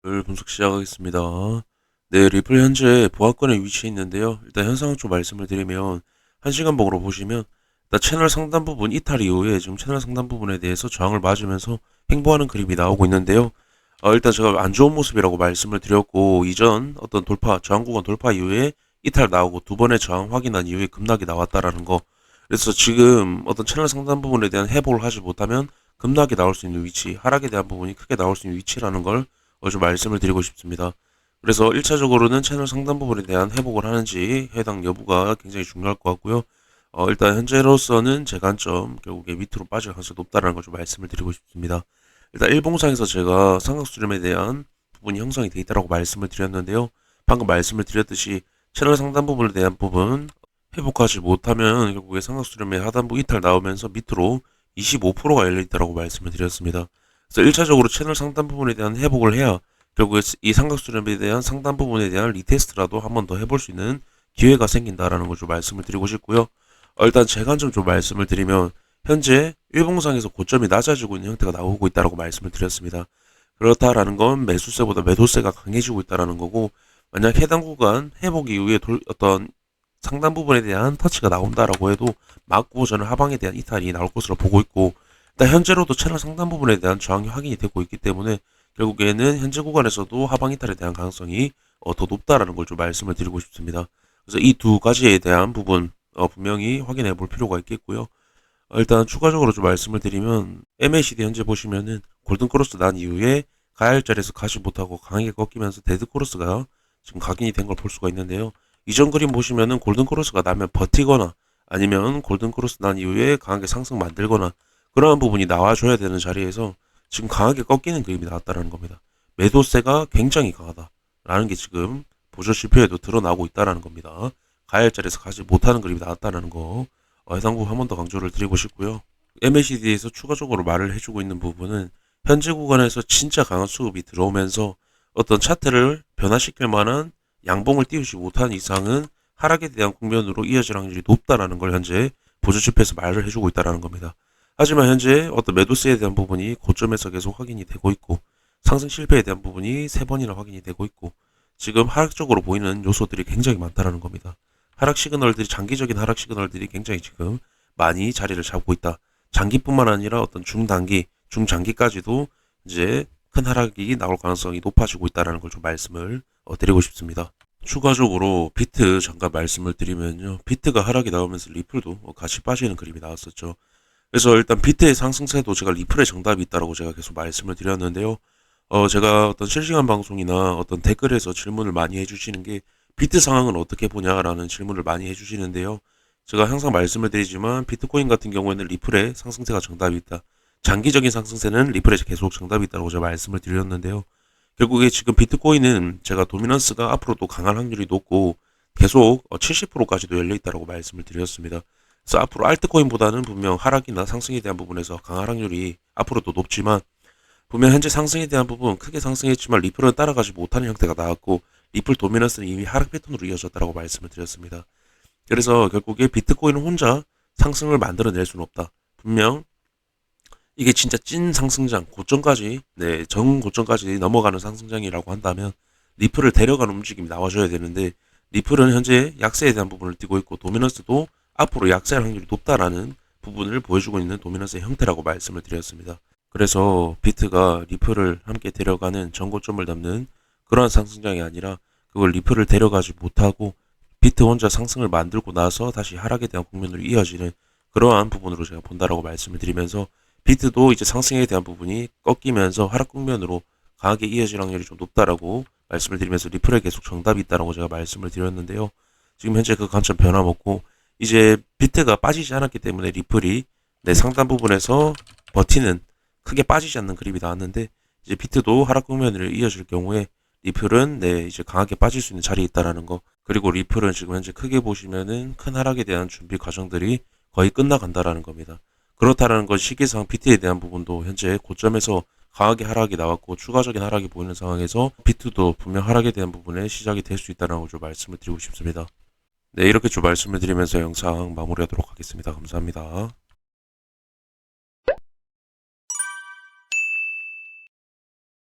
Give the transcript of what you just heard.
리플 분석 시작하겠습니다. 네, 리플 현재 보합권에 위치해 있는데요. 일단 현상을 좀 말씀을 드리면 1시간봉으로 보시면 일단 채널 상단 부분 이탈 이후에 지금 채널 상단 부분에 대해서 저항을 맞으면서 횡보하는 그림이 나오고 있는데요. 일단 제가 안 좋은 모습이라고 말씀을 드렸고 이전 어떤 돌파, 저항 구간 돌파 이후에 이탈 나오고 두 번의 저항 확인한 이후에 급락이 나왔다라는 거. 그래서 지금 어떤 채널 상단 부분에 대한 회복을 하지 못하면 급락이 나올 수 있는 위치, 하락에 대한 부분이 크게 나올 수 있는 위치라는 걸 좀 말씀을 드리고 싶습니다. 그래서 1차적으로는 채널 상단 부분에 대한 회복을 하는지 해당 여부가 굉장히 중요할 것 같고요. 일단 현재로서는 제 관점 결국에 밑으로 빠질 가능성이 높다는 걸 좀 말씀을 드리고 싶습니다. 일단 일봉상에서 제가 삼각수렴에 대한 부분이 형성이 되어 있다고 말씀을 드렸는데요. 방금 말씀을 드렸듯이 채널 상단 부분에 대한 부분 회복하지 못하면 결국에 삼각수렴의 하단부 이탈 나오면서 밑으로 25%가 열려있다고 말씀을 드렸습니다. 그래서 1차적으로 채널 상단 부분에 대한 회복을 해야 결국에 이 삼각수렴에 대한 상단 부분에 대한 리테스트라도 한 번 더 해볼 수 있는 기회가 생긴다라는 걸 좀 말씀을 드리고 싶고요. 일단 제 관점 좀 말씀을 드리면 현재 일봉상에서 고점이 낮아지고 있는 형태가 나오고 있다고 말씀을 드렸습니다. 그렇다라는 건 매수세보다 매도세가 강해지고 있다는 거고 만약 해당 구간 회복 이후에 어떤 상단 부분에 대한 터치가 나온다라고 해도 맞고 저는 하방에 대한 이탈이 나올 것으로 보고 있고 일단 현재로도 채널 상단 부분에 대한 저항이 확인이 되고 있기 때문에 결국에는 현재 구간에서도 하방 이탈에 대한 가능성이 더 높다라는 걸 좀 말씀을 드리고 싶습니다. 그래서 이 두 가지에 대한 부분 분명히 확인해 볼 필요가 있겠고요. 일단 추가적으로 좀 말씀을 드리면 MACD 현재 보시면은 골든크로스 난 이후에 가야할 자리에서 가지 못하고 강하게 꺾이면서 데드크로스가 지금 각인이 된 걸 볼 수가 있는데요. 이전 그림 보시면은 골든크로스가 나면 버티거나 아니면 골든크로스 난 이후에 강하게 상승 만들거나 그러한 부분이 나와줘야 되는 자리에서 지금 강하게 꺾이는 그림이 나왔다는 겁니다. 매도세가 굉장히 강하다라는 게 지금 보조 지표에도 드러나고 있다는 겁니다. 가야할 자리에서 가지 못하는 그림이 나왔다는 거 해당 부분 한 번 더 강조를 드리고 싶고요. MACD에서 추가적으로 말을 해주고 있는 부분은 현재 구간에서 진짜 강한 수급이 들어오면서 어떤 차트를 변화시킬 만한 양봉을 띄우지 못한 이상은 하락에 대한 국면으로 이어질 확률이 높다라는 걸 현재 보조 지표에서 말을 해주고 있다는 겁니다. 하지만 현재 어떤 매도세에 대한 부분이 고점에서 계속 확인이 되고 있고 상승 실패에 대한 부분이 3번이나 확인이 되고 있고 지금 하락적으로 보이는 요소들이 굉장히 많다라는 겁니다. 하락 시그널들이 장기적인 하락 시그널들이 굉장히 지금 많이 자리를 잡고 있다. 장기뿐만 아니라 어떤 중단기, 중장기까지도 이제 큰 하락이 나올 가능성이 높아지고 있다는 걸 좀 말씀을 드리고 싶습니다. 추가적으로 비트 잠깐 말씀을 드리면요. 비트가 하락이 나오면서 리플도 같이 빠지는 그림이 나왔었죠. 그래서 일단 비트의 상승세도 제가 리플의 정답이 있다라고 제가 계속 말씀을 드렸는데요. 제가 어떤 실시간 방송이나 어떤 댓글에서 질문을 많이 해주시는 게 비트 상황은 어떻게 보냐라는 질문을 많이 해주시는데요. 제가 항상 말씀을 드리지만 비트코인 같은 경우에는 리플의 상승세가 정답이 있다. 장기적인 상승세는 리플에 계속 정답이 있다고 제가 말씀을 드렸는데요. 결국에 지금 비트코인은 제가 도미넌스가 앞으로도 강할 확률이 높고 계속 70%까지도 열려있다고 말씀을 드렸습니다. 그래서 앞으로 알트코인보다는 분명 하락이나 상승에 대한 부분에서 강할 확률이 앞으로도 높지만 분명 현재 상승에 대한 부분 크게 상승했지만 리플은 따라가지 못하는 형태가 나왔고 리플 도미넌스는 이미 하락 패턴으로 이어졌다고 말씀을 드렸습니다. 그래서 결국에 비트코인은 혼자 상승을 만들어낼 수는 없다. 분명 이게 진짜 찐 상승장, 고점까지, 전 고점까지 넘어가는 상승장이라고 한다면 리플을 데려가는 움직임이 나와줘야 되는데 리플은 현재 약세에 대한 부분을 띄고 있고 도미넌스도 앞으로 약세할 확률이 높다라는 부분을 보여주고 있는 도미넌스의 형태라고 말씀을 드렸습니다. 그래서 비트가 리플을 함께 데려가는 전고점을 넘는 그러한 상승장이 아니라 그걸 리플을 데려가지 못하고 비트 혼자 상승을 만들고 나서 다시 하락에 대한 국면으로 이어지는 그러한 부분으로 제가 본다라고 말씀을 드리면서 비트도 이제 상승에 대한 부분이 꺾이면서 하락 국면으로 강하게 이어질 확률이 좀 높다라고 말씀을 드리면서 리플에 계속 정답이 있다라고 제가 말씀을 드렸는데요. 지금 현재 그 관점 변함없고 이제 비트가 빠지지 않았기 때문에 리플이 상단 부분에서 버티는 크게 빠지지 않는 그림이 나왔는데 이제 비트도 하락 국면으로 이어질 경우에 리플은 이제 강하게 빠질 수 있는 자리에 있다라는 거. 그리고 리플은 지금 현재 크게 보시면은 큰 하락에 대한 준비 과정들이 거의 끝나간다라는 겁니다. 그렇다라는 건 시기상 비트에 대한 부분도 현재 고점에서 강하게 하락이 나왔고 추가적인 하락이 보이는 상황에서 비트도 분명 하락에 대한 부분에 시작이 될 수 있다는 걸 좀 말씀을 드리고 싶습니다. 네, 이렇게 좀 말씀을 드리면서 영상 마무리하도록 하겠습니다. 감사합니다.